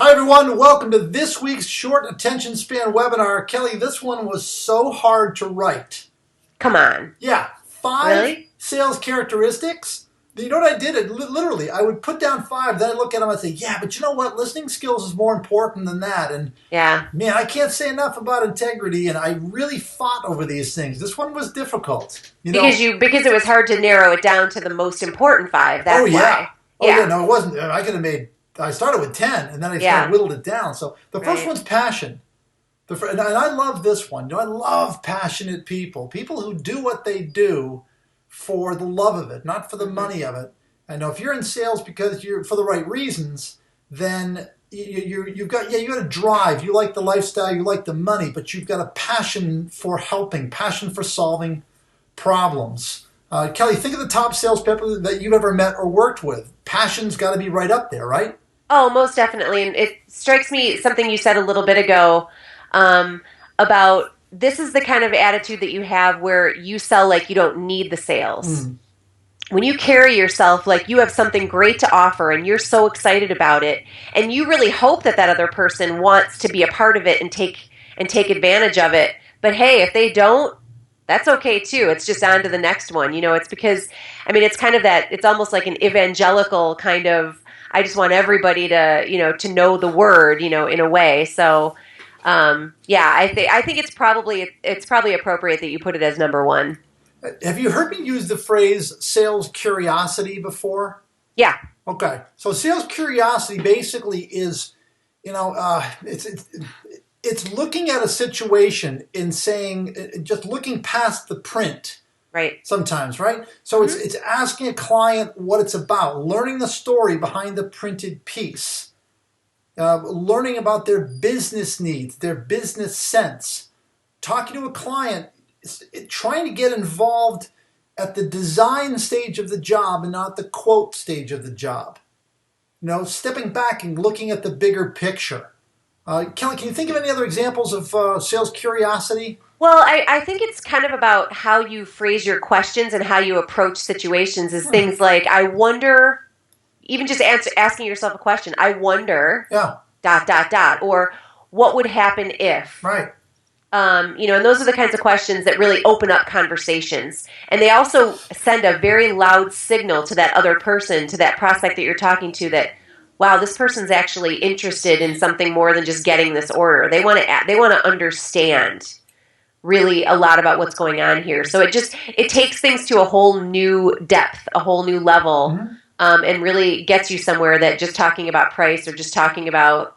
Hi everyone, welcome to this week's short attention span webinar. Kelly, this one was so hard to write. Come on. Yeah, 5 Really? sales characteristics. You know what I did? Literally, I would put down 5, then I'd look at them and say, yeah, but you know what? Listening skills is more important than that. And Yeah. man, I can't say enough about integrity, and I really fought over these things. This one was difficult. Because it was hard to narrow it down to the most important five. Oh That's yeah. why. Oh yeah, Yeah. no, it wasn't. I could have made, I started with 10, and then I kind of Yeah. whittled it down. So the first Right. one's passion. And I love this one. I love passionate people, people who do what they do for the love of it, not for the Mm-hmm. money of it. I know if you're in sales because you're for the right reasons, then you've got you got a drive. You like the lifestyle, you like the money, but you've got a passion for helping, passion for solving problems. Kelly, think of the top salespeople that you've ever met or worked with. Passion's got to be right up there, right? Oh, most definitely. And it strikes me something you said a little bit ago um, about this is the kind of attitude that you have where you sell like you don't need the sales. Mm. When you carry yourself like you have something great to offer and you're so excited about it and you really hope that that other person wants to be a part of it and take advantage of it, but hey, if they don't, that's okay too. It's just on to the next one. It's because it's kind of that, it's almost like an evangelical kind of, I just want everybody to know the word, in a way. So yeah, I think it's probably appropriate that you put it as number one. Have you heard me use the phrase sales curiosity before? Yeah. Okay, so sales curiosity basically is, it's looking at a situation and saying, just looking past the print. Right. Sometimes, right? So Mm-hmm. it's asking a client what it's about, learning the story behind the printed piece, learning about their business needs, their business sense, talking to a client, trying to get involved at the design stage of the job and not the quote stage of the job. Stepping back and looking at the bigger picture. Kelly, can you think of any other examples of sales curiosity? Well, I think it's kind of about how you phrase your questions and how you approach situations is things like, I wonder, even just asking yourself a question, I wonder, Yeah, dot, dot, dot, or what would happen if? right. And those are the kinds of questions that really open up conversations. And they also send a very loud signal to that other person, to that prospect that you're talking to that, wow, this person's actually interested in something more than just getting this order. They want to understand really a lot about what's going on here. So it takes things to a whole new depth, a whole new level, Mm-hmm. and really gets you somewhere that just talking about price or just talking about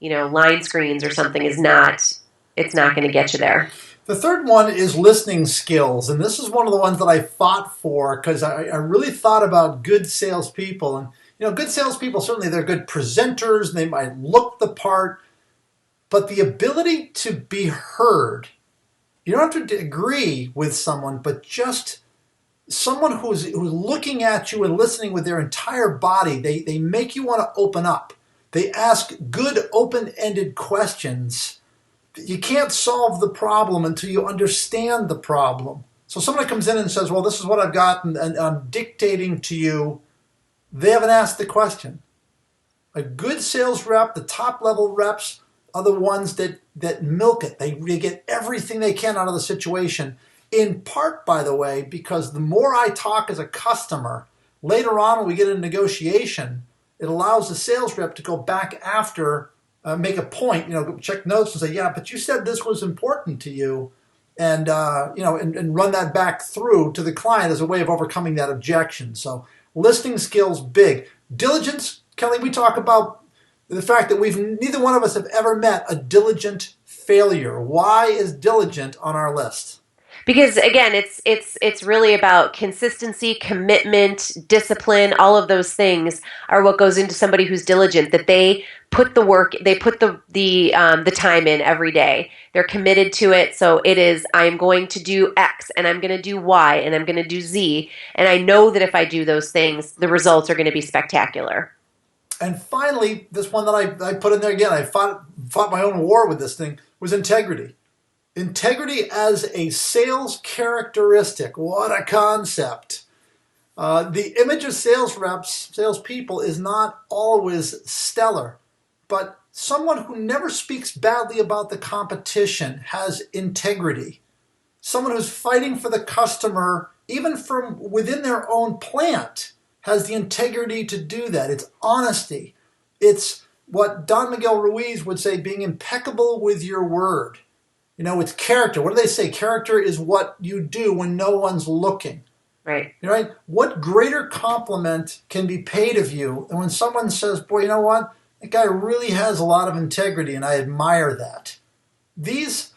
line screens or something is not. It's not going to get you there. The third one is listening skills, and this is one of the ones that I fought for because I really thought about good salespeople. And good salespeople, certainly they're good presenters and they might look the part, but the ability to be heard. You don't have to agree with someone, but just someone who's looking at you and listening with their entire body. They make you want to open up. They ask good open-ended questions. You can't solve the problem until you understand the problem. So somebody comes in and says, well, this is what I've got, and I'm dictating to you. They haven't asked the question. A good sales rep, the top level reps, are the ones that milk it. They get everything they can out of the situation. In part, by the way, because the more I talk as a customer, later on when we get in negotiation, it allows the sales rep to go back after, make a point, check notes and say, yeah, but you said this was important to you, and and run that back through to the client as a way of overcoming that objection. So listening skills, big. Diligence, Kelly, we talk about the fact that neither one of us have ever met a diligent failure. Why is diligent on our list? Because again, it's really about consistency, commitment, discipline. All of those things are what goes into somebody who's diligent. That they put the work, they put the time in every day. They're committed to it. So it is. I am going to do X, and I'm going to do Y, and I'm going to do Z, and I know that if I do those things, the results are going to be spectacular. And finally, this one that I put in there again, I fought my own war with this thing, was integrity. Integrity as a sales characteristic. What a concept. The image of sales reps, salespeople, is not always stellar. but someone who never speaks badly about the competition has integrity. Someone who's fighting for the customer, even from within their own plant, has the integrity to do that. It's honesty. It's what Don Miguel Ruiz would say, being impeccable with your word. It's character. What do they say? Character is what you do when no one's looking. Right. Right? What greater compliment can be paid of you than when someone says, boy, you know what? That guy really has a lot of integrity, and I admire that. These,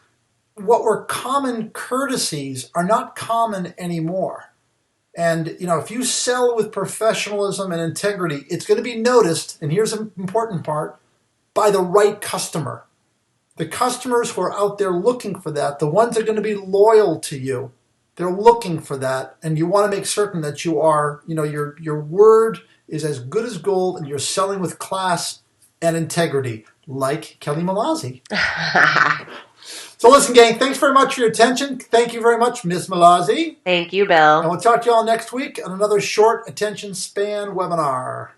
what were common courtesies, are not common anymore. And, if you sell with professionalism and integrity, it's going to be noticed, and here's an important part, by the right customer. The customers who are out there looking for that, the ones that are going to be loyal to you, they're looking for that, and you want to make certain that you are, your word is as good as gold, and you're selling with class and integrity, like Kelly Malazzi. So listen, gang, thanks very much for your attention. Thank you very much, Miss Malazzi. Thank you, Bill. And we'll talk to you all next week on another short attention span webinar.